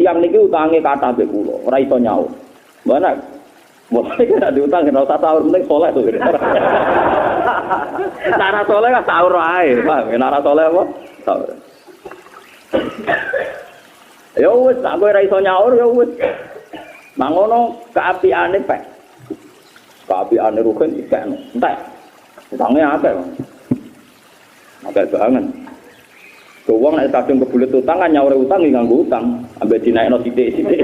tiang niki utange kathah mbek kula, ora iso nyaur. Mana boleh kena diutang ora usah sahur penting saleh to. Cara saleh kan sahur wae, Pak. Cara saleh apa? Sahur. Ya wis, aku ora iso nyaur ya wis. Mangono keapiane pek. Keapiane rugen ikene. Entek. Utange akeh. Akeh banget. Wong nek kadung kebulet utang kan nyaure utang nganggo utang, ambek dinaikno sithik-sithik.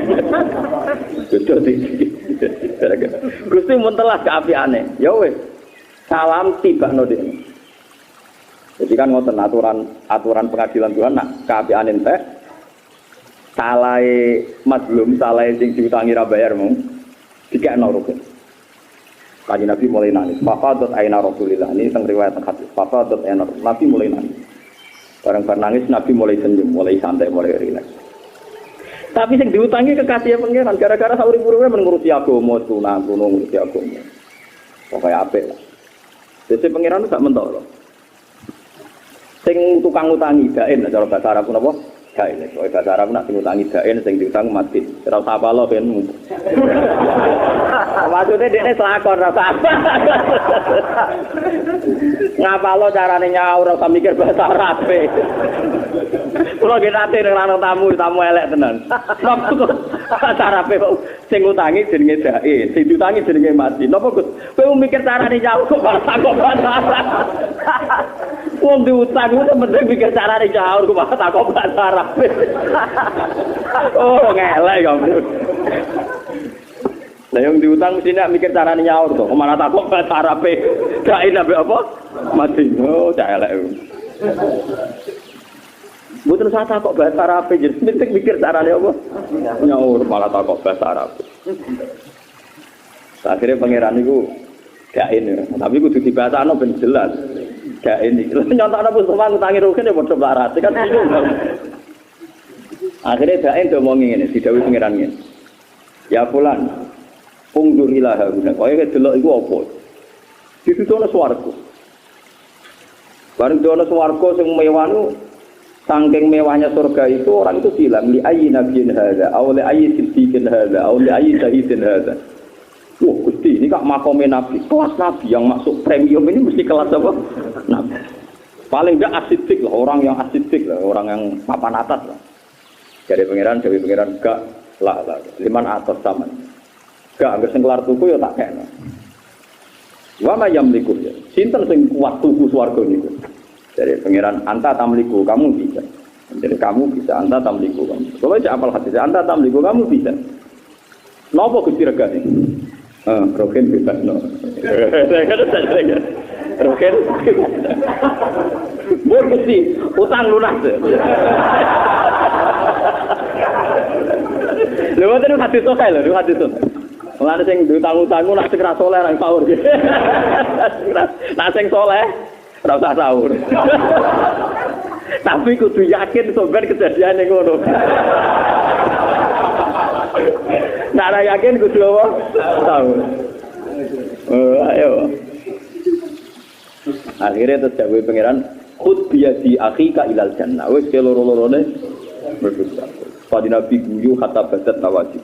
Betul iki. Gusti mun telas keapiane. Ya wis. Salam tibakno dene. Jadi kan ngoten aturan pengadilan Tuhan nak keapiane entek. Salahe mazlum, salahe sing diutangi ra bayar mung dikekno rugen. Kanjeng Nabi mulai nangis. Fafadat aina Rasulillah ini teng riwayat hadis. Fafadat aina Nabi mulai nangis. Barang-barang nangis Nabi mulai senyum, mulai santai, mulai rileks. Tapi sing diutangi kekasih pangeran gara-gara sauri-uripe mengurusi agama, sunah, ngurusi agama. Pokoke apik lah. Dadi pangeran gak mentok. Sing tukang utangi daen cara bahasa Arab napa? Daen. Kalau bahasa Arab nak sing utangi daen sing diutang mati. Ora usah apalo ben. Maksudnya dia selakon rasa apa? Ngapalo carane nyaur ora mikir bahasa Arab. Kulo nggih nate nang tamu elek tenan. Napa kok bahasa Arab kok sing utangi jenenge dae, sing diutangi jenenge mati. Napa Gus? Kowe mikir carane nyaur kok bahasa Arab. Wong diutang ku penting mikir carane nyaur kok bahasa Arab. Oh, ngelek kok. Lah yang diutang mesti nak mikir carane nyaur to. Kemana takok bahasa Arabe. Gae nabe apa? Mati. Oh, cah elek. Mboten usah takok bahasa Arabe, jadi penting mikir carane apa? Nyaur malah takok bahasa Arabe. Akhirnya pangeran niku gaen, tapi kudu dibasakno ben jelas. Gaen iki. Nyontokno Mustafa ngutangi rugen ya padha larat kan bingung. Akhirnya gaen domongi ngene, didhawuhi pangeran ngene. Ya fulan, ungdur ilaha guna. Kowe delok iku apa? Ditutono swarga. Bareng dono swarga sing mewah nu saking mewahnya surga itu orang itu bilang li ayyi nabiyyin hadza aw li ayyi siddiqin hadza aw li ayyi syahidin hadza. Wah, Gusti, ini kak makome nabi. Kelas nabi yang masuk premium ini mesti kelas apa? Nabi. Paling enggak asidik lah, orang yang asidik lah, orang yang papan atas lah. Dari pangeran gak lah, liman atas sama. Gak anggere sing kelar tuku ya tak kena. Wa ma yamliku ya. Sinten sing kuat tuku swarga niku? Dari pangeran anta tamliku, kamu bisa. Jadi kamu bisa, anta tamliku kamu. Kalau aja apal hadis, anta tamliku kamu bisa. Napa Gusti regane? Roken bebas no. Roken. Mesti utang lunas. Lha ngoten hadis sok ae lho, hadis sok. Mulane sing diutang-utangmu nak sing ra saleh ra sahur. Nak sing saleh ora usah sahur. Tapi kudu yakin sampeyan kejadiane ngono. Nak ra yakin kudu apa? Sahur. Ayo. Akhirnya terus dawuh pangeran, "Khud biyadi akhika ilal jannah." Wis loro-lorone berdosa. Padi Nabi guyu kata badat nawajib.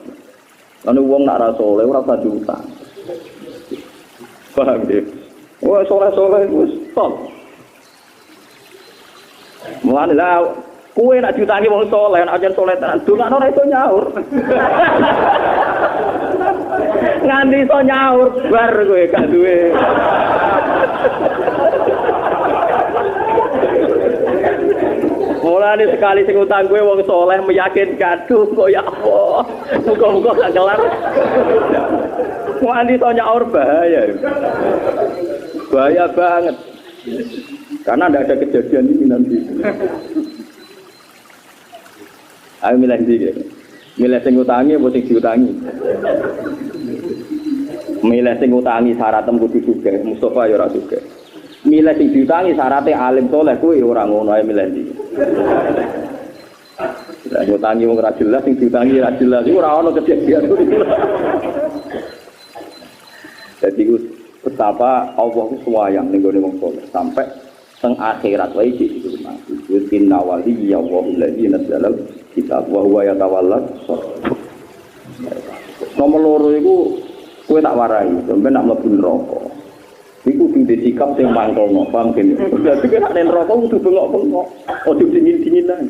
Anu wong nak ra saleh ora usah diutang. Paham ya? Wah, saleh-saleh wis stop. Mulane lah kowe nak diutangi wong saleh, nak aja saleh tenan, dongakno ora iso nyaur. Nganti iso nyaur bar kowe gak duwe. Mulane sekali sing utang kowe wong saleh meyakinkan, duh kok ya Allah. Muga-muga gak kelar. Nganti iso nyaur bahaya. Bahaya banget. Karena tidak ada kejadian ini nanti. Ayo milih sendiri. Milih sing utangi apa sing diutangi? Milih sing utangi syaratnya kudu sugih, Mustafa ya ora sugih. Milih sing diutangi syaratnya alim saleh kuwi ora ngono ae milih iki. Lah utangi wong ora jelas sing diutangi ora jelas iku ora ono kejadian. Jadi betapa Allah ku suwayang ning gone wong saleh sampai teng akhirat wae iki. Inna wali ya wa allazi nazzala kitab wa huwa yatawallat. Nomor loro iku kowe tak warai, sampe nak mlebu neraka. Iku kudu disikap sing mangkono, paham kene. Dadi nek nek neraka kudu bengok-bengok, ojo dingin-dinginan.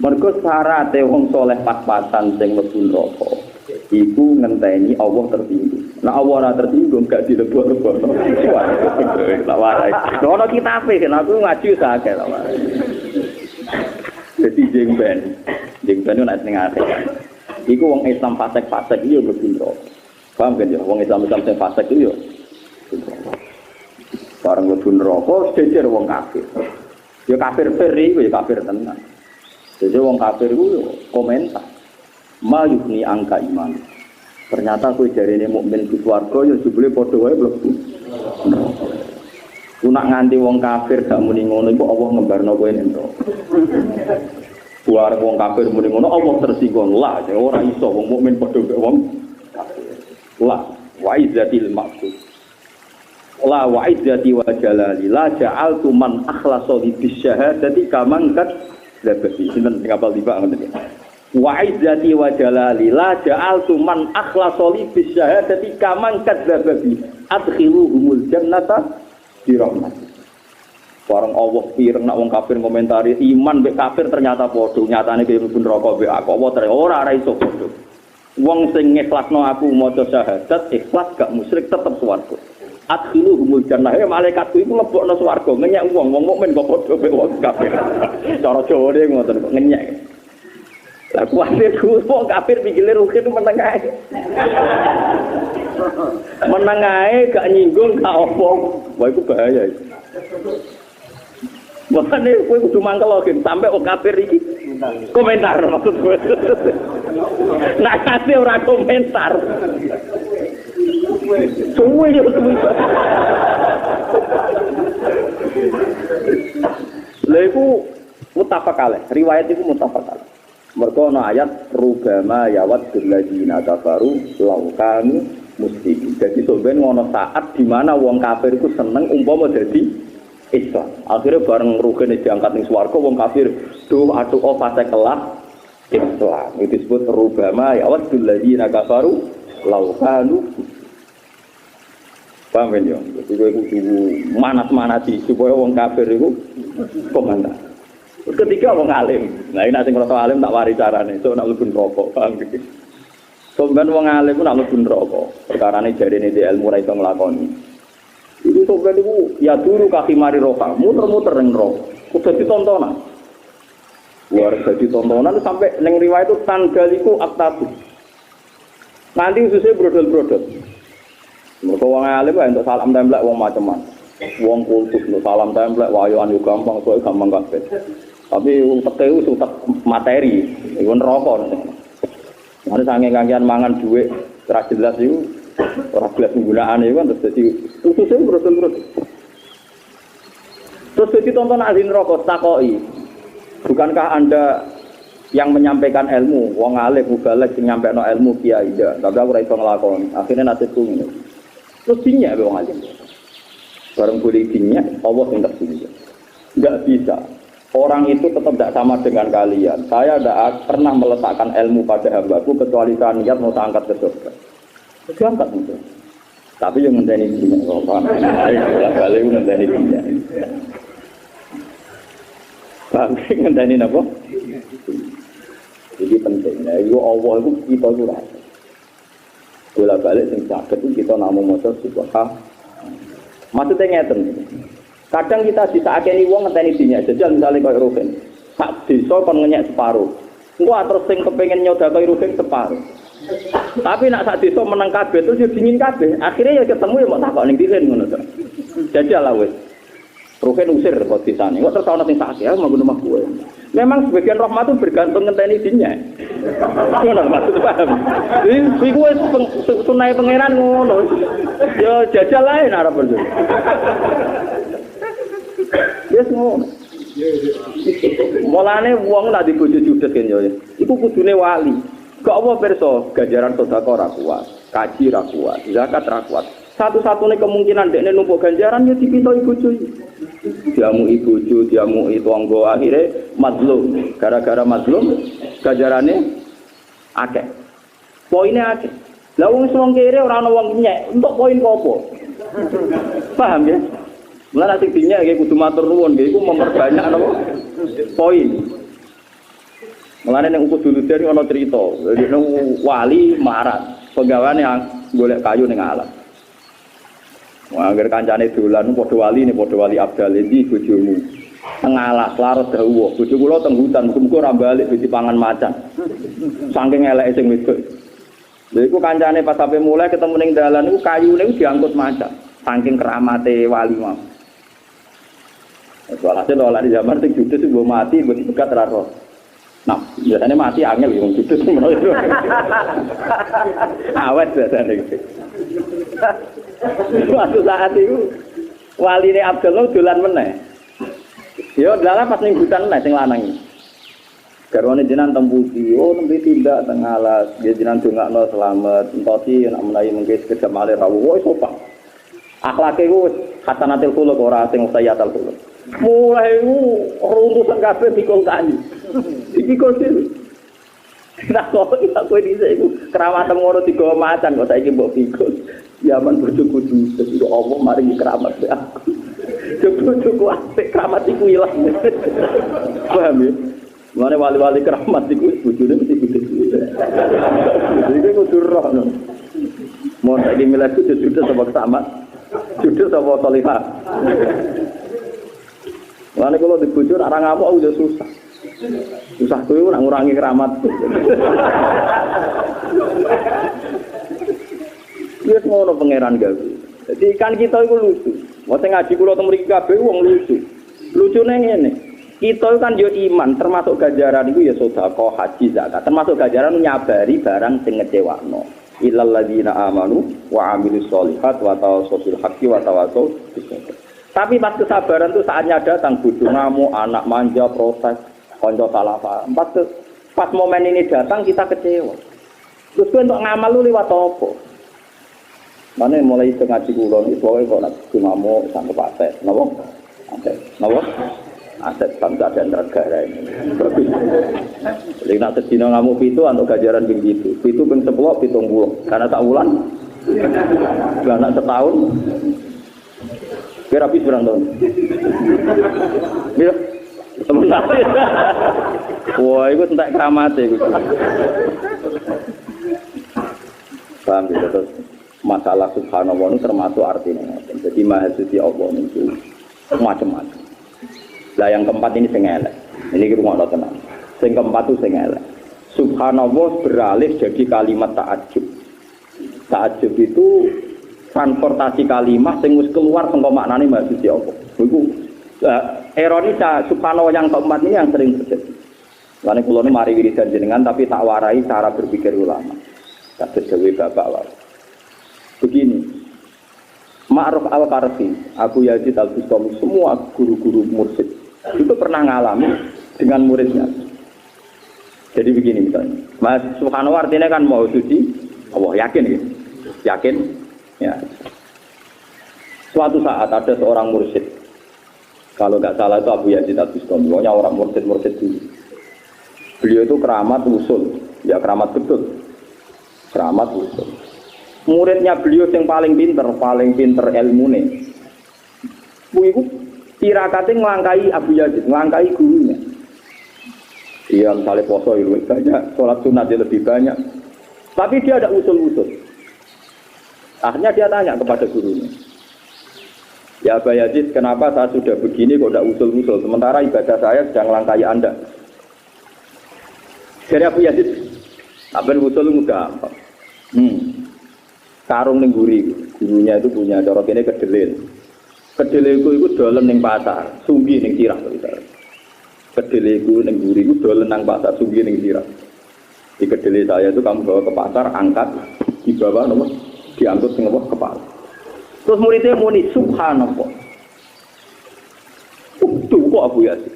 Mergo syaraté wong saleh pas-pasan sing mlebu neraka. Iku ngenteni Allah tersinggung. Nah Allah ora tersinggung gak dilebok-lebokno. Tak warai. Ono kitabe kan aku ngaji sakake tak warai. Dadi jengben itu nek ning ati. Iku wong Islam fasik-fasik iki yo mlebu neraka. Paham kan ya? Wong Islam sing fasik iki yo. Bareng mlebu neraka jejer wong kafir. Ya kafir feri ya kafir tenan. Jadi wong kafir iku komentar. Ma yukni angka iman. Ternyata kowe jarene mukmin di swarga ya jebule padha wae mlebu. Ku nak nganti wong kafir gak muni ngono iku Allah ngembarno kowe ning neraka. Buar wong kafir muni ngono Allah tersinggung lah, ora iso wong mukmin padha mek wong kafir. La wa izzatil maqsud. La wa izzati wa jalali la ja'altu man akhlasa li bisyahadati kaman kat labati. Sinten sing apal tiba ngoten iki. Wa izzati wa jalali la ja'altu man akhlasa li bisyahadati kaman kat labati. Adkhiluhumul jannata bi rahmatin. Bareng Allah pireng nak wong kafir ngomentari iman mbek kafir ternyata padha nyatane kaya mlebu neraka mbek aku apa ora iso padha. Wong sing ikhlasno aku maca syahadat ikhlas gak musyrik tetep swarga. Adkhiluhumul jannah malaikatku iku mlebokno swarga ngenyek wong mukmin kok padha mbek wong kafir. Cara Jawane ngoten kok ngenyek. Lah kuwatirku wong kafir pikire rukin menengah. Menengahe gak nyinggung gak apa. Wah iku bahaya iki. Makanya gue kudu mangkel login sampai orang kafir ini komentar maksud gue. Nah kasih orang komentar. Semua ya semua. Lalu mutafak alaih, riwayat itu mutafak alaih. Mereka ada ayat rubama yawat berladina kafaru laukanu muslim. Jadi sebenarnya ada saat di mana wong kafir itu seneng umpama jadi Islam. Akhirnya bareng rugen diangkat ning swarga wong kafir aduh fase kelas Islam. Itu disebut rubama ya wadul ladina kafaru law kanu. Paham ya? Jadi kowe kudu manas-manasi supaya wong kafir iku komentar. Ketika wong alim. Nah ini sing ngrasa alim tak wari carane. So nak mlebu neraka, paham iki. Sampeyan wong alim ku nak mlebu neraka. Perkarane jarene di ilmu ra iso nglakoni. Itu sobat itu ya dulu kaki mari roka muter-muter neng roka udah ditontonan luar jadi tontonan sampai neng riwayat itu tanggaliku aktabu nanti khususnya brodol-brodol mereka wong alim lah untuk salam templek wong macam-macam wong kultus untuk salam templek wayuan itu gampang soalnya gampang kabeh tapi teke itu sutak materi itu rokok nanti sange-sangean mangan duit terus jelas itu orang jelas penggunaan itu kan terus jadi khususnya brodol-brodol terus jadi tonton azin rokok takoi bukankah anda yang menyampaikan ilmu wong alim mubalek sing nyampeino ilmu kiai ya tapi aku ora iso nglakoni akhirnya nasibku ngene terus dinya wong alim bareng boleh dinya Allah sing tersinggung enggak bisa orang itu tetap tidak sama dengan kalian saya tidak pernah meletakkan ilmu pada hambaku kecuali saya niat mau angkat ke surga diangkat itu. Tapi yang ngenteni dina kok paham. Balik ngenteni dina. Paham ngenteni napa? Jadi penting. Nah, itu Allah itu kita ora. Bola balik sing saged kita namung maca subhanallah. Maksudnya ngeten. Kadang kita disakeni wong ngenteni dina. Jajal misale koyo Ruben. Sak desa kon ngenyek separuh. Engko terus sing kepengin nyodakoi Ruben separuh. Tapi nak sak desa menang kabeh terus yo dingin kabeh. Akhirnya ya ketemu ya mau takok ning diren ngono to. Jajal lah wis. Rugen usir kok desane. Kok terus ana sing sakit ya mau rumah kowe. Memang sebagian rahmat itu bergantung ngenteni dinya. Ngono maksud paham. Iki wis sunai pangeran ngono. Yo jajal ae nek arep berjo. Yes ngono. Mulane wong nek di bojo judes kan yo. Iku kudune wali. Kok apa perso ganjaran sedekah ora kuat, kaji ora kuat, zakat ora kuat. Satu-satunya kemungkinan dekne numpuk ganjaran ya dipitoi bojo iki. Diamui bojo, diamui tangga, akhirnya mazlum. Gara-gara mazlum ganjarane akeh. Poine akeh. Lah wong wong kere ora ana wong nyek, entuk poin apa? Paham ya? Mulane sing dinyek iki kudu matur nuwun, iku memperbanyak napa? Poin. Mulane nek ukur dulu dari ana cerita, dene wali marat, pegawane golek kayu ning alas. Wah, agar kancane dolan padha wali ne padha wali Abdal iki bojomu. Teng alas laras dawuh, bojo kula teng hutan, muga-muga ora balik dipangan macan. Saking eleke sing wedok. Lha iku kancane pas sampe mulai ketemu ning dalan iku kayune iku diangkut macan. Saking keramate wali mau. Walhasil ora di zaman sing judes mbok mati mbok dipegat ra roh. Nah, biasanya mati angel wong judes ngono. Awet biasane. Suatu saat itu waline Abdullah dolan meneh. Yo dalan pas ning hutan meneh sing lanang iki. Garwane jenengan temputi, nembe tindak teng alas, dia jenengan dongakno selamat, entosi nek menawi mengke sekedap malih rawuh wis sopan. Akhlake ku hasanatil khuluq ora sing sayyatul khuluq. Mulai runtuh kabeh dikon kanyi. Dikon sih. Nah kok aku dhisik iku keramatan ngono digawa macan kok saiki mbok pikul. Zaman bojoku dhisik kok apa mari keramat aku. Bojoku apik keramat iku ilang. Paham ya? Mane wali-wali keramat iku bojone mesti gede-gede. Iki kudu roh. Mon saiki milih judes sama keramat. Judes sama salihah. Mane kalau di bojo ora ngamuk aku udah susah. Susah kuwi ora ngurangi keramat. Wis ngono pangeran gawe. Dadi kan kita iku lucu. Mosok ngaji kula teng mriki kabeh wong lucu. Lucune ngene. Kita kan yo iman, termasuk ganjaran iku ya sedekah, haji, zakat. Termasuk ganjaran nyabari barang sing ngecewakno. Illal ladzina amanu wa amilus solihat wa tawassaw bil haqqi wa tawassaw bis sabr. Tapi pas kesabaran itu saatnya datang bojo ngamuk, anak manja, protes, kanca salah paham. Pas momen ini datang kita kecewa. Terus kowe untuk ngamal lu liwat apa? Mane mulai ngaji kula iki pokoke kok nek ngamuk sampe patek. Napa? Aset. Napa? Aset bangsa dan negara ini. Jadi nak sedina ngamuk itu untuk ganjaran ping 7. 7 ping 10 70. Karena tak wulan. Lah nak setahun kira habis berang tahun. Mira. Sebentar. Wah, itu entek keramat iku. Paham gitu terus. Masalah subhanallah itu termasuk artinya. Jadi maha suci Allah itu macam-macam. Lah yang keempat ini sing elek. Ini rumah tenang. Sing keempat itu sing elek. Subhanallah beralih jadi kalimat ta'ajjub. Ta'ajjub itu transportasi kalimat sing wis keluar saka maknane maha suci Allah. Iku ironi subhanallah yang keempat ini yang sering terjadi. Lan kula niku mari wiridan jenengan tapi tak warai cara berpikir ulama. Kados dewe bapak wae. Begini, Ma'ruf Al-Qarfi, Abu Yazid Al-Bustami, semua guru-guru mursyid itu pernah ngalami dengan muridnya. Jadi begini misalnya, Mas Subhanahu artinya kan mau suci, Allah yakin gitu, yakin. Ya. Suatu saat ada seorang mursyid, kalau nggak salah itu Abu Yazid Al-Bustami, pokoknya orang mursyid dulu. Beliau itu keramat usul, ya keramat betul, keramat usul. Muridnya beliau yang paling pinter ilmune. Iku tirakate nglangkai Abu Yazid, nglangkai gurunya. Dia misalnya poso lebih banyak, sholat sunat dia lebih banyak. Tapi dia ada usul-usul. Akhirnya dia tanya kepada gurunya. Ya Abu Yazid, kenapa saya sudah begini kok tidak usul-usul? Sementara ibadah saya sedang nglangkai Anda. Jadi Abu Yazid, apa usul itu gampang. Karung ning gurunya itu punya cara kene kedelil. Kedelil iku dolen ning pasar, sumbi ning sirah to. Kedelil iku ning guri iku dolen nang pasar, sumbi ning sirah. Di kedelil saya itu kamu bawa ke pasar, angkat, dibawa nomor diangkut sing apa kepala. Terus muridnya muni subhanallah. Tuh kok Abu Yazid.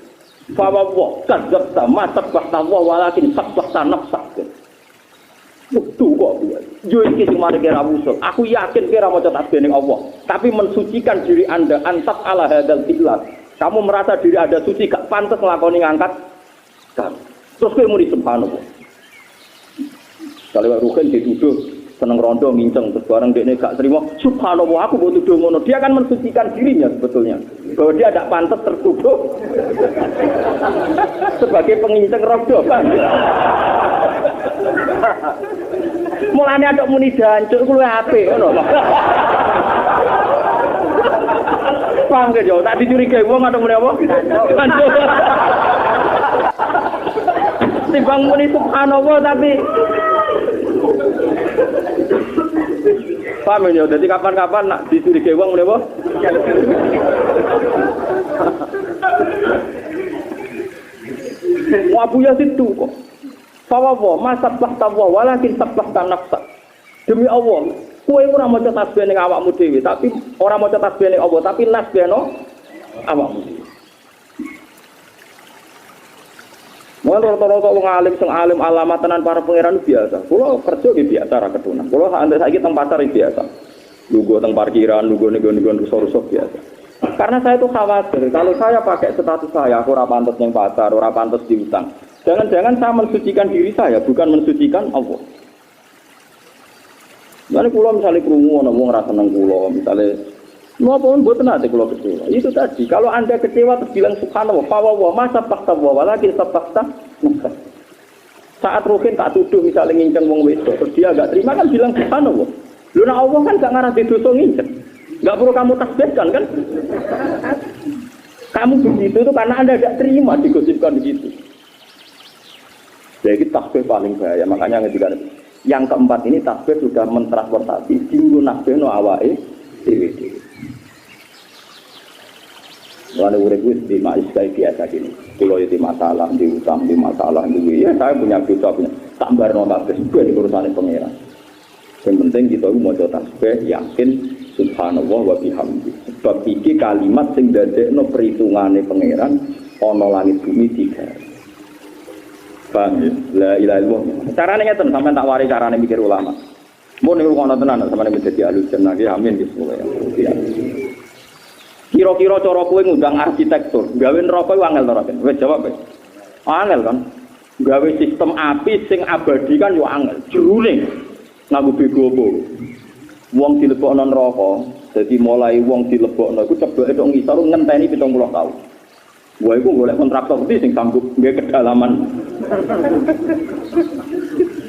Fa wa kadzab sama sabahta wa walakin sabahta nafsak. Tuh kok. Yo iki sing mari kira usul. Aku yakin kira maca tasbih ning Allah, tapi mensucikan diri Anda antak ala hadal ikhlas. Kamu merasa diri Anda suci gak pantas nglakoni ngangkat kan. Terus kowe muni subhanallah. Kalau Ruhin dituduh seneng rondo nginceng terus bareng dekne gak terima, subhanallah aku mbok tuduh ngono. Dia kan mensucikan dirinya sebetulnya. Bahwa dia tidak pantas tertuduh sebagai penginceng rondo. Mulane ada muni jancuk kuwi apik ngono. Paham ge yo, tak dicurigai wong ada muni apa? Jancuk. Timbang muni subhanallah tapi paham yo, dadi kapan-kapan nak dicurigai wong muni apa? Abu Yazid itu kok. Fawawa, masablah tawa, walakin sablah tanafsa. Demi Allah, kowe ora maca tasbih ning awakmu dhewe, tapi ora maca tasbih ning Allah, tapi nasbihno awakmu. Mun rata-rata wong alim sing alim alamat tenan para pangeran biasa. Kulo kerja nggih biasa ra ketunan. Kulo antek saiki teng pasar biasa. Lugo teng parkiran, lugo ning rusuh-rusuh biasa. Karena saya itu khawatir, kalau saya pakai status saya, aku ora pantes ning pasar, ora pantes diutang. Jangan-jangan saya mensucikan diri saya, bukan mensucikan Allah. Misalnya kulo misalnya krungu ana wong ora seneng kulo, misalnya napa pun mboten ate kulo kecewa. Itu tadi, kalau Anda kecewa terus bilang subhanallah, fa wa masa fakta wa walakin sabaqta. Saat Ruhin tak tuduh misalnya nginceng wong wedok, terus dia enggak terima kan bilang subhanallah. Lho nek Allah kan gak ngarah dosa nginceng. Enggak perlu kamu tasbihkan kan? Kamu begitu itu karena Anda tidak terima digosipkan begitu. Jadi tasbih paling bahaya, makanya ketika yang keempat ini tasbih sudah mentransportasi tinggu nasbih no awake dhewe. Lalu urip wis di maiskai biasa gini. Kalau itu masalah di utang, di masalah di ya saya punya dosa punya tambah no tasbih ben urusane pangeran. Yang penting kita maca tasbih yakin subhanallah wa bihamdi. Sebab iki kalimat sing dadekno perhitungane pangeran ana langit bumi tiga. Paham ya? La ilaha illallah. Carane ngeten sampean tak wari carane mikir ulama. Mun niku ana tenan sampeyan menjadi ahli jannah ki amin bismillah. Kira-kira cara kowe ngundang arsitektur, gawe neraka iku angel to ora? Wis jawab wis. Angel kan. Gawe sistem api sing abadi kan yo angel. Jerune nganggo begopo. Wong dilebokno neraka, dadi mulai wong dilebokno iku cebeke tok ngisor ngenteni 70 tahun. Wah, itu boleh kontraktor itu sing sanggup nggak kedalaman.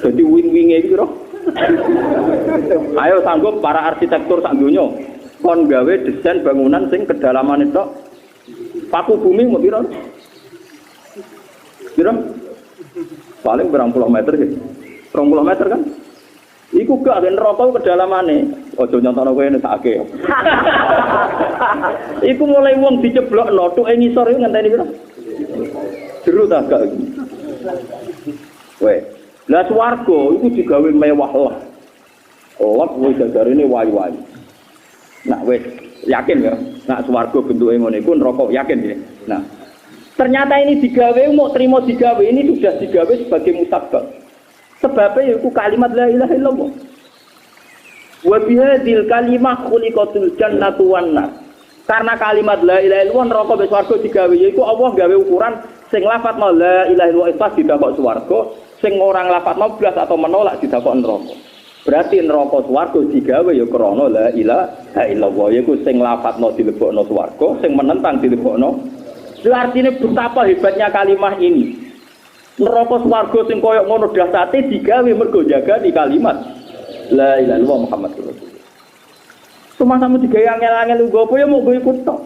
Jadi wing-wingnya itu loh. Ayo sanggup para arsitektur sak dunya kon gawe desain bangunan sing kedalaman itu paku bumi mau piro? Piro? Paling berapa puluh meter gitu. 20 meter kan? Iku gak ada neraka kedalamane. Ojo nyontokno kowe nek sakake. Iku mulai wong diceblokno tuke ngisor iku ngenteni piro? Jero ta gak iki. Weh, lah swarga iku digawe mewah lah. Oh, kuwi jajarene wayu-wayu. Nah, wis yakin ya, nak swarga bentuke ngono iku neraka yakin ya. Nah, ternyata ini digawe mau terima digawe ini sudah digawe sebagai musabbab. Sebabnya itu kalimat la ilaha illallah. Wa bihadzal kalimah khuliqatul jannatu wan nar. Karena kalimat la ilaha illallah neraka wis swarga digawe yaiku Allah gawe ukuran sing lafadzna la ilaha illallah ikhlas didakok swarga, sing ora nglafadzna blas atau menolak didakok neraka. Berarti neraka swarga digawe ya krana la ilaha illallah yaiku sing lafadzna dilebokno swarga, sing menentang dilebokno. Artinya betapa hebatnya kalimat ini. Neraka swarga sing koyo ngono dahsate digawe mergo jaga di kalimat la ilaha illallah Muhammad Rasulullah. Semasa digawe angel-angel nggo apa ya mau go ikut tok.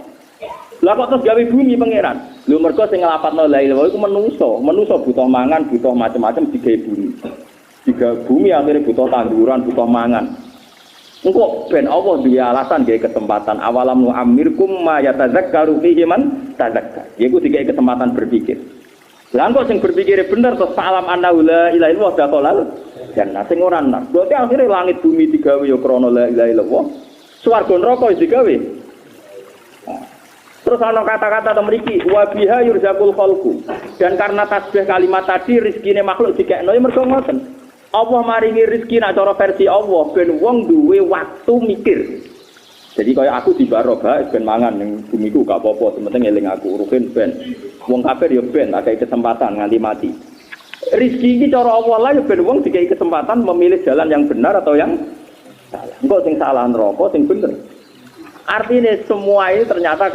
Lah kok terus gawe bumi pangeran. Lho mergo sing nglapatno la ilaha illallah iku menungso butuh mangan, butuh macam-macam digawe bumi. Digawe bumi akhirnya butuh tanduran, butuh mangan. Engko ben Allah duwe alasan gawe kesempatan awalam nu'ammirkum ma yatadzakkaru fihi man tadzakkar. Yaiku digawe kesempatan berpikir. Lah kok sing berpikir bener terus salam anna la ilaha illallah dakhalal jannah sing ora nar. Berarti akhirnya langit bumi digawe ya krana la ilaha illallah. Swarga neraka digawe. Terus ana kata-kata ta mriki wa biha yurzaqul khalqu. Dan karena tasbih kalimat tadi rezekine makhluk dikekno ya mergo ngoten. Allah maringi rezeki nak cara versi Allah ben wong duwe waktu mikir. Jadi kaya aku di Baroga ben mangan ning bumiku gak apa-apa, sementing eling aku ruhin ben. Wong kafir ya ben akeh kesempatan nganti mati. Rezeki iki cara Allah lah ya ben wong dikai kesempatan memilih jalan yang benar atau yang salah. Engko sing salah neraka, sing bener. Artinya semua ini ternyata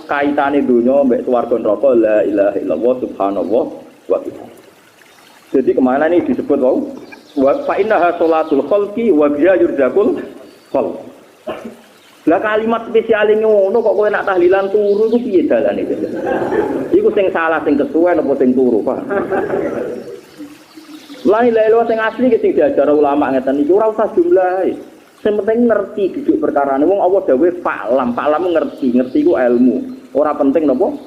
kaitannya dunia mbek swarga neraka la ilaha illallah subhanallah wa bihamdihi. Jadi kemana ini disebut wau wa fa innaha sholatul khalqi wa biha yurzaqul khalq. Lah kalimat spesial ngono kok kowe nak tahlilan turu iku piye dalane iki? Iku sing salah sing kesuwen apa sing turu, Pak? La ilaha illallah sing asli ki sing diajar ulama ngeten iki ora usah jumlahe. Sing penting ngerti duduk perkarane wong Allah dawuh fa'lam ngerti ku ilmu. Ora penting napa?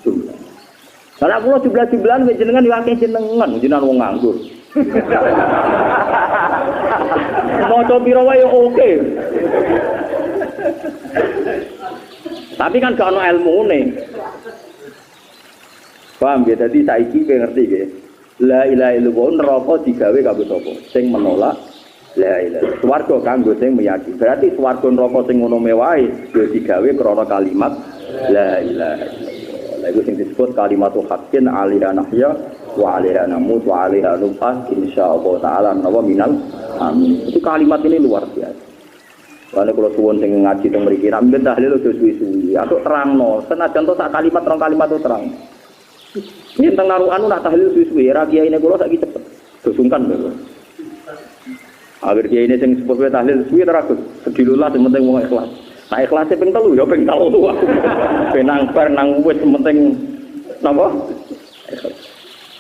Jumlah. Kalau kula jumlah-jumlahan wis jenengan yo akeh jenengan wong nganggur. Maca pira wae oke. Tapi kan gak ono ilmune. Paham ya? Dadi saiki kowe ngerti nggih. La ilaha illallah neraka digawe kanggo sapa? Sing menolak la ilaha. Swarga kanggo sing meyakini. Berarti swarga neraka sing ngono mewahe ya digawe krana kalimat la ilaha illallah. Lha iku sing disebut kalimatul haqqin alaiha nahya wa alaiha namut wa alaiha nub'ats insyaallah taala nawa minal amin. Itu kalimat ini luar biasa. Karena kalau suwon sing ngaji teng mriki ramben tahlil aja suwi-suwi. Aku terangno, senajan to sak kalimat rong kalimat to terang. Yen teng narukan nak tahlil suwi-suwi, ra kiyaine kula saiki cepet. Dosungkan lho. Agar kiyaine sing sepuh tahlil suwi terus sedilulah sing penting wong ikhlas. Nah ikhlase ping 3 ya ping 3 tuwa. Benang bar nang wis penting napa?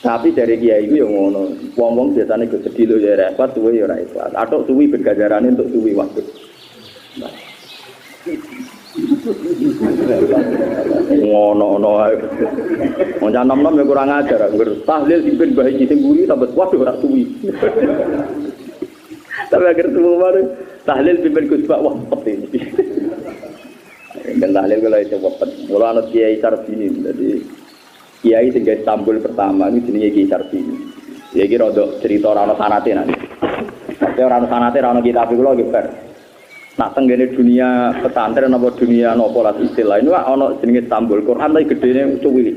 Tapi dari kiai itu yang ngono. Wong-wong biasane go sedilo ya repot suwi ya ora ikhlas. Atok suwi ben ganjarane untuk suwi waktu. Ngono-ngono ae. Wong nom-nom ya kurang ajar, ngger tahlil dipen bae iki sing mburi tambah waduh ora suwi. Tapi akhir semua baru tahlil dipen Gus Bak wah peti. Dan tahlil kalau itu wapet. Mula ana Kiai Sarbini, jadi Kiai sing Istanbul pertama ini jenenge Kiai Sarbini. Ya iki rada cerita ora ana sanate nanti. Tapi ora ana sanate ora ana kitab kula nggih bar. Nak tenggene dunia pesantren apa dunia nopo lah istilah ini ana jenenge Istanbul Quran tapi gedene cuwili.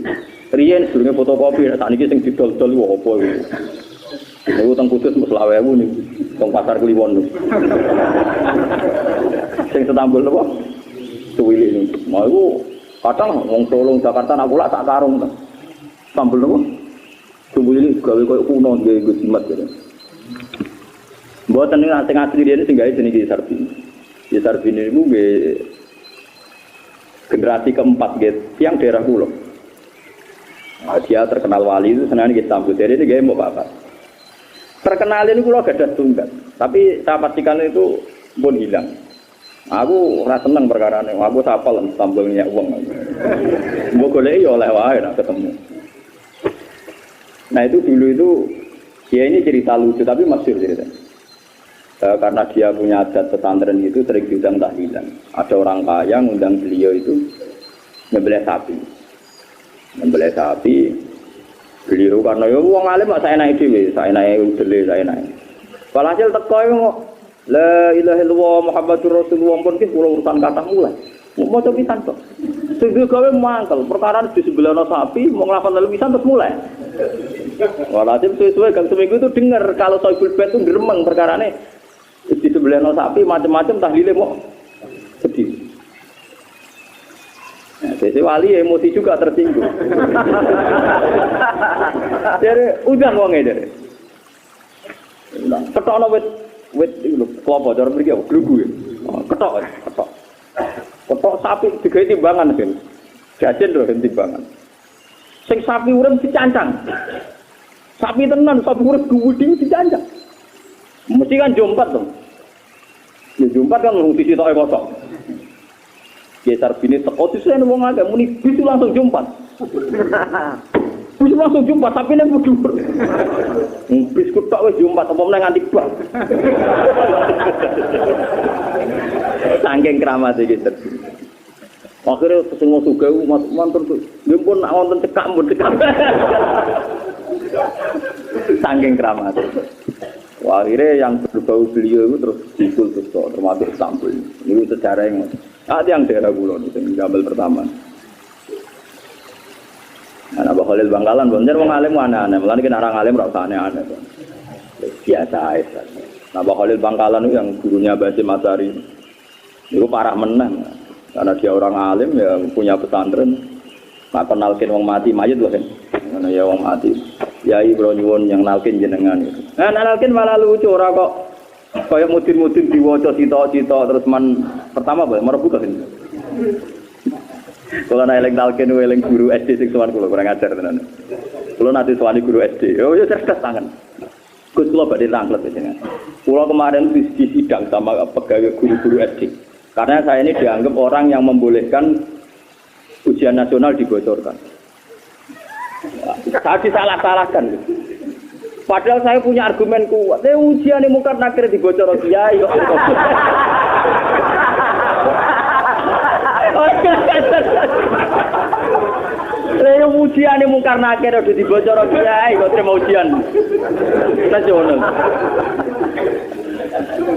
Riyen durunge fotokopi sakniki sing didol-dol wah apa iki. Niku teng Kudus 20.000 niku teng Pasar Kliwon niku. Sing Istanbul napa? Cuwili niku. Mau iku kadang wong Solo Jakarta nak kula tak karung to. Istanbul napa? Cuwili gawe koyo kuno nggih Gus Jimat gitu. Mboten nek sing asli dene sing gawe jenenge Sarbini. Di Sarbini itu generasi keempat gitu, yang daerah Pulau. Nah, dia terkenal wali itu senang di Istanbul. Jadi ini gaya mau apa? Terkenal ini Pulau gak ada tunggal, tapi saya pastikan itu pun hilang. Aku rasa senang perkara ini. Aku sapal Istanbulnya uang. Mau golek ya oleh wae nak ketemu. Nah itu dulu itu dia ini cerita lucu tapi masyhur ceritanya. Karena dia punya adat pesantren itu sering diundang tahlilan. Ada orang kaya ngundang beliau itu nyembelih sapi. Nyembelih sapi beliau karena ya wong alim saya naik dhewe, saya naik udele, saya naik. Walhasil teko kok la ilaha illallah Muhammadur Rasulullah pun ki kula urusan kata mulai. Mau coba pisan kok. Sing gawe mangkel, perkara di sebelah sapi mau nglakon lalu pisan terus mulai. Walhasil sesuai gang seminggu itu dengar kalau Soibul Bait itu gremeng perkarane di sebelah sapi macam-macam tahlile mau sedih. Nah, jadi wali emosi juga tersinggung. Jadi udah wonge deh. Ketokno wit lho, klopo cara mriki glugu. Ketok. Ketok sapi digawe timbangan kan. Jajen lho timbangan. Sing sapi urip dicancang. Sapi tenan, sapi urip gede dicancang. Mesti kan jompat tuh. Ya jompat kan mung disitoke kosong. Kiai Sarbini teko disen wong akeh muni bisu langsung jompat. Bisu langsung jompat sapine dhuwur. Bis kutok wis jompat apa meneh nganti bak. Saking keramat iki Sarbini. Akhire sing wong sugih mantur nggih pun nak wonten cekak mun cekak. Saking keramat. Wah, akhirnya yang berbau beliau itu terus dikultus termasuk Istanbul. Ini sejarah yang ada yang daerah Kulon itu yang gambar pertama. Nah, Abah Khalil Bangkalan, bener mau ngalim aneh-aneh, malah kita orang ngalim rasa aneh-aneh. Biasa aja. Nah, Abah Khalil Bangkalan itu yang gurunya Basim Asari, itu parah menang, karena dia orang alim ya punya pesantren. Nak kenalkin wong mati mayit loh kan, karena ya wong mati. Yai bro nyuwun yang nalkin jenengan itu. Nah nalkin malah lucu ora kok kayak mudin-mudin diwaca cita-cita terus pertama apa merebut kan. Kalau nalek nalkin eling guru SD sing sowan kula kurang ajar tenan. Kula nanti sowan guru SD. Oh ya cerdas tangan. Gus kula badhe tanglet jenengan. Kula kemarin di sidang sama pegawai guru-guru SD. Karena saya ini dianggap orang yang membolehkan ujian nasional dibocorkan. Saya disalah-salahkan. Padahal saya punya argumen kuat. Ujian ini mungkin nakir dibocor kiai kok. Ujian ini mungkin nakir udah dibocor kiai kok terima ujian. Nasional.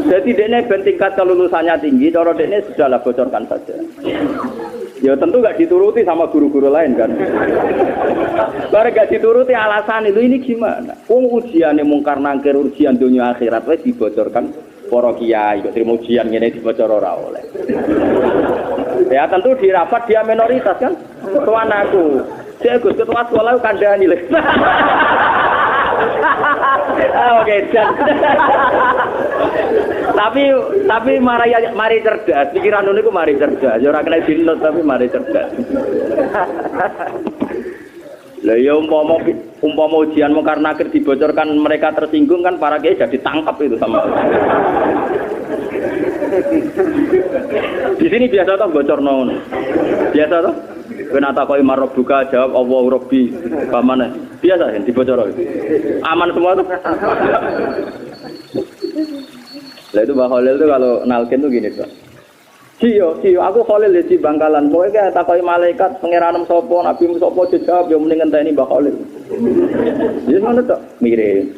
Jadi dia tingkat kelulusannya tinggi, cara dia sudahlah bocorkan saja. Ya tentu gak dituruti sama guru-guru lain kan. Kalau gak dituruti alasan itu ini gimana? Ujian yang mungkar nangkir ujian dunia akhirat wes dibocorkan para kiai kok terima ujian ngene dibocor ora oleh. Ya tentu di rapat dia minoritas kan. Tuan aku, saya Gus ketua sekolah kandhani lho. Oke, tapi mari cerdas, pikiran niku mari cerdas. Ya ora kena dinut tapi mari cerdas. Lah ya umpama ujian mungkar nakir dibocorkan mereka tersinggung kan para kiai jadi ditangkap itu sama. Di sini biasa toh bocor non. Biasa toh. Kena takoki marabbuka jawab Allahu Rabbi. Pamane? Biasa kan dibocor. Aman semua tuh. Lah itu Mbah Khalil tuh kalau nalkin tuh gini tuh. Ciyo, aku Khalil ya di Bangkalan. Pokoknya takoki malaikat pengiranem sapa, nabi sapa dijawab ya mending ngenteni Mbah Khalil. Ya ngono tuh, mirip.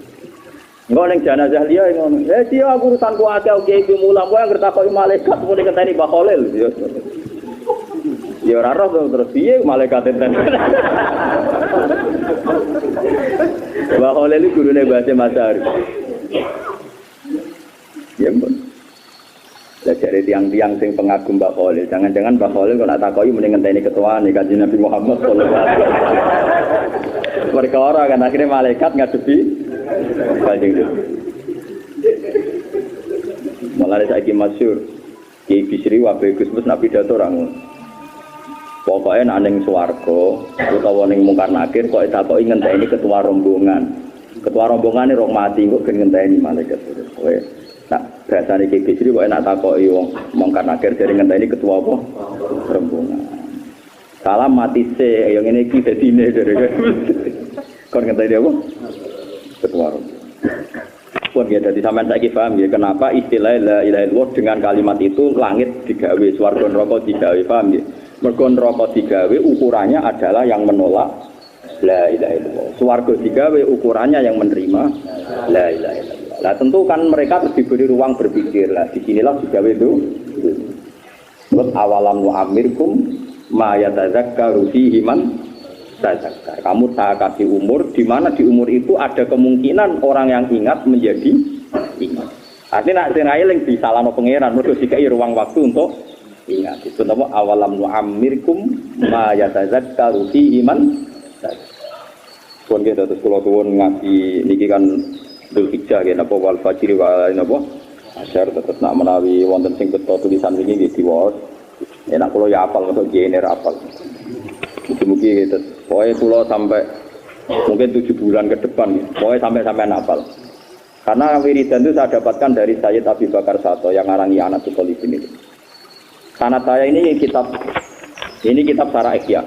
Engko ning jenazah liya ngono. Ciyo aku urusanku akeh oke mulang kowe anggere takoki malaikat mending ngenteni Mbah Khalil. Ya ora roh terus piye malaikat enten. Mbah Khalil iki gurune Basim Asari. Ya mbon. Lah jare tiang-tiang sing pengagum Mbah Khalil, jangan-jangan Mbah Khalil kok nak takoki mending ngenteni ketua nih Kanjeng Nabi Muhammad sallallahu alaihi wasallam. Perkara kan akhirnya malaikat ngadepi Kanjeng Nabi. Malah saiki masyhur Ki Bisri wa Gus Mus Nabi pidato ora ngono. Pokoknya nak ning swarga utawa ning mungkar nakir kok takoki ngenteni ketua rombongan. Ketua rombongan ini rong mati kok ben ngenteni malaikat terus. Kowe nak bahasane Ki Bisri kok enak takoki wong mungkar nakir dari ngenteni ketua apa rombongan. Salam mati se yang ngene iki dadine dari. Kon ngenteni apa? Ketua rombongan. Pun ya jadi sampean saiki paham ya kenapa istilah la ilaha illallah dengan kalimat itu langit digawe swarga neraka digawe paham ya. Mergo neraka digawe ukurannya adalah yang menolak la ilaha illallah. Swarga digawe ukurannya yang menerima la ilaha illallah. Lah tentu kan mereka diberi ruang berpikir lah. Di sinilah digawe itu. Terus awalam nu'amirkum ma yatazakkaru fihi man tazakkar. Kamu saya kasih umur di mana di umur itu ada kemungkinan orang yang ingat menjadi ingat. Artinya nak sing eling disalahno pangeran mergo dikai ruang waktu untuk ingat. Itu nama awalam nu'amirkum ma yatazakkaru fihi man pun kita terus kula suwun ngaji niki kan Dzulhijjah nggih napa wal fajri wa napa asyar tetep nak menawi wonten sing beto tulisan iki nggih diwaos. Enak kula ya apal untuk jene apal. Mugi-mugi gitu. Pokoknya kula sampai mungkin 7 bulan ke depan pokoknya sampai hafal. Karena wiridan itu saya dapatkan dari Sayyid Abi Bakar Sato yang ngarangi anak Tukolibin itu. Sanad saya ini kitab Syarah Ihya.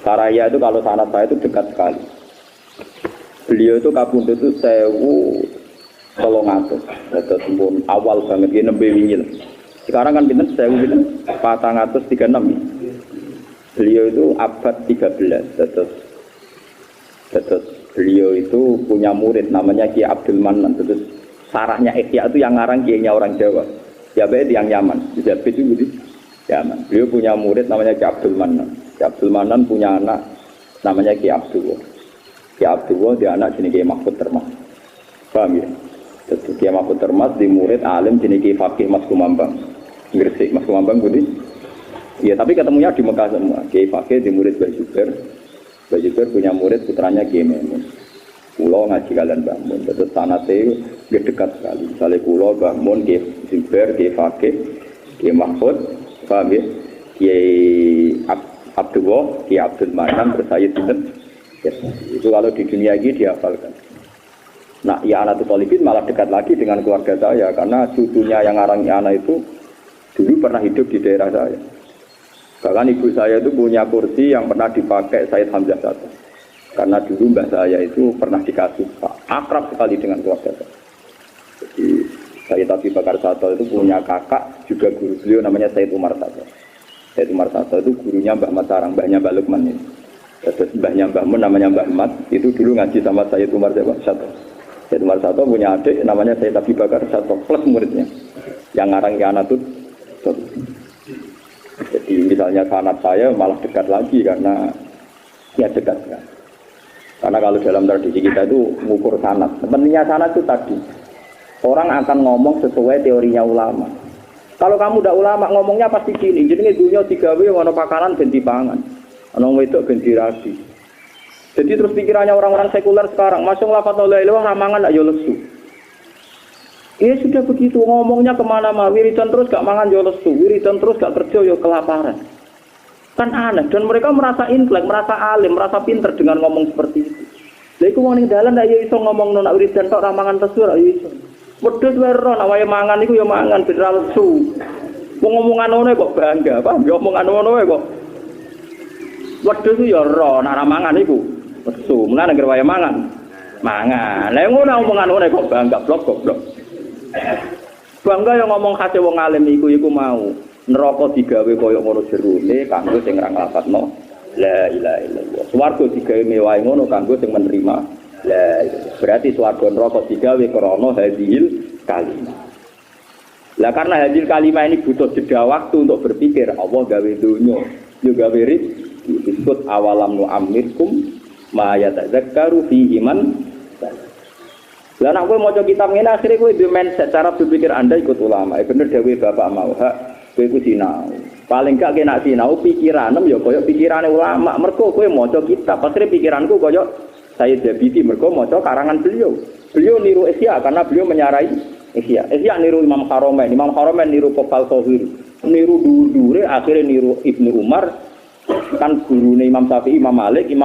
Syarah Ihya itu kalau sanad saya itu dekat sekali. Beliau itu kabundut itu 1300. Itu pun awal banget ini nembe wingi. Sekarang kan pinten 1436. Beliau itu abad 13. Terus beliau itu punya murid namanya Ki Abdul Manan. Terus sarahnya Ihya itu yang ngarang kiainya orang Jawa. Ya baik yang Yaman. Bisa itu gitu. Yaman. Beliau punya murid namanya Ki Abdul Manan. Ki Abdul Manan punya anak namanya Ki Abdullah. Ki Abdullah dia anak jenis Ki Mahfud Termas. Paham ya? Jadi Ki Mahfud Termas di murid alim jenis Ki Fakih Mas Kumambang. Gresik Mas Kumambang Budi. Iya, tapi ketemunya di Mekah semua. Ki Fakih di murid Mbah Zubair. Mbah Zubair punya murid putranya Ki Memun. Kulo ngaji kalian Mbah Mun. Terus sanate dekat sekali. Misalnya kulo Mbah Mun, Ki Zubair, Ki Fakih, Ki Mahfud, paham ya? Ki Abdullah, Ki Abdul Manan, terus saya sinten. Itu kalau di dunia ini dihafalkan. Nah, ya anak Tolibin malah dekat lagi dengan keluarga saya karena cucunya yang ngarangnya anak itu dulu pernah hidup di daerah saya. Bahkan ibu saya itu punya kursi yang pernah dipakai Said Hamzah Sato. Karena dulu mbak saya itu pernah dikasih akrab sekali dengan keluarga saya. Jadi Said Abi Bakar Sato itu punya kakak juga guru beliau namanya Said Umar Sato. Said Umar Sato itu gurunya Mbah Matarang, mbahnya Mbah Lukman ini. Terus mbahnya Mbah Mun namanya Mbah Mat, itu dulu ngaji sama Said Umar Sato. Said Umar Sato punya adik namanya Said Abi Bakar Sato plus muridnya. Yang ngarang anak itu. Jadi misalnya sanad saya malah dekat lagi karena ya dekat kan. Karena kalau dalam tradisi kita itu mengukur sanad. Pentingnya sanad itu tadi orang akan ngomong sesuai teorinya ulama. Kalau kamu udah ulama ngomongnya pasti gini. Jadi dunia digawe ono pakanan ganti pangan, ono wedok ganti rabi. Jadi terus pikirannya orang-orang sekuler sekarang, masuk lafaz la ilaha illallah ramangan ndak yo lesu. Ya sudah begitu ngomongnya kemana-mana, wiridan terus gak mangan yo lesu, wiridan terus gak kerja yo kelaparan. Kan aneh, dan mereka merasa intelek, merasa alim, merasa pinter dengan ngomong seperti itu. Lha iku wong ning dalan ndak yo iso ngomong nek wiridan tok ra mangan lesu ra yo iso. Wedhus wae ro nek wae mangan iku yo mangan ben ra lesu. Wong ngomongan ngono kok bangga, apa? Yo omongan ngono wae kok. Wedhus yo ro nek ra mangan iku lesu, mulane anggere wae mangan. Mangan. Lah ngono omongan ngono kok bangga blok goblok. Bangga yang ngomong khase wong alim iku mau neraka digawe kaya ngono jerone kanggo sing ra nglafadzno la ilaha illallah. Swarga digawe mewahe ngono kanggo sing menerima la ilaha. Berarti swarga neraka digawe krana hadhil kalimah. Lah karena hadhil kalimah ini butuh jeda waktu untuk berpikir, Allah gawe donya, yo gawe rezeki. Disebut awalam nu'ammirkum ma yatadzakkaru fihi man. Lah nek kowe maca kitab ngene akhire kowe duwe mindset cara berpikir Anda ikut ulama. Bener dawuh Bapak mau hak kowe iku sinau. Paling gak kena sinau pikiranem ya kaya pikirane ulama. Mergo kowe maca kitab, akhire pikiranku kaya Sayyid Zabidi mergo maca karangan beliau. Beliau niru Ihya karena beliau menyarai Ihya. Ihya niru Imam Haromen, Imam Haromen niru Qofal Sohir, niru dure akhire niru Ibnu Umar kan gurune Imam Syafi'i, Imam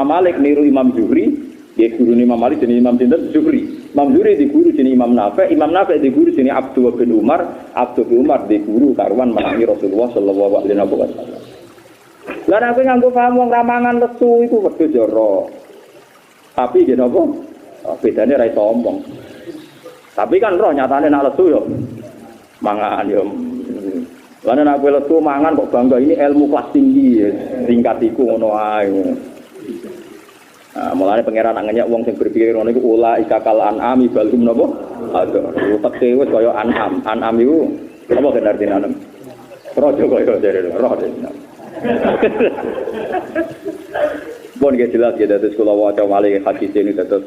Malik niru Imam Zuhri. Dia guru Imam Malik jenis Imam Sinten Zuhri. Imam Zuhri di guru jenis Imam Nafi', Imam Nafi' di guru jenis Abdullah bin Umar, Abdullah bin Umar di guru karuan manami Rasulullah sallallahu alaihi wasallam. Lah nek kowe nganggo paham wong ramangan lesu iku wedhus jara. Tapi nggih napa? Bedane ra iso omong. Tapi kan roh nyatane nak lesu yo mangan yo. Lah nek kowe lesu mangan kok bangga ini ilmu kelas tinggi tingkat iku ngono ae. Nah, mulane pangeran anggenya wong sing berpikir ngono iku ula ikakal anami balhum napa? Ada. Tekte wis kaya anam iku apa kan artine anam? Rojo kaya jare roh. Bon ge jelas ya dados kula waca malih hadis ini dados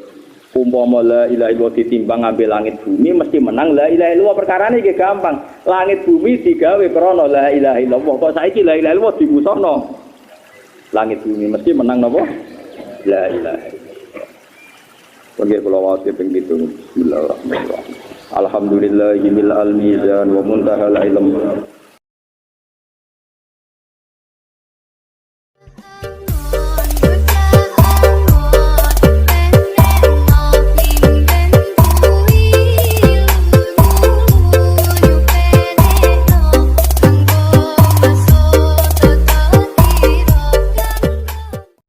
umpama la ilaha illallah ditimbang ngambil langit bumi mesti menang la ilaha illallah perkarane iki gampang. Langit bumi digawe krana la ilaha illallah. Kok saiki la ilaha illallah digusokno. Langit bumi mesti menang napa? La ilaha illallah. Panggil kula wae ping 7. Bismillahirrahmanirrahim. Alhamdulillahil mizan wa muntahal ilm.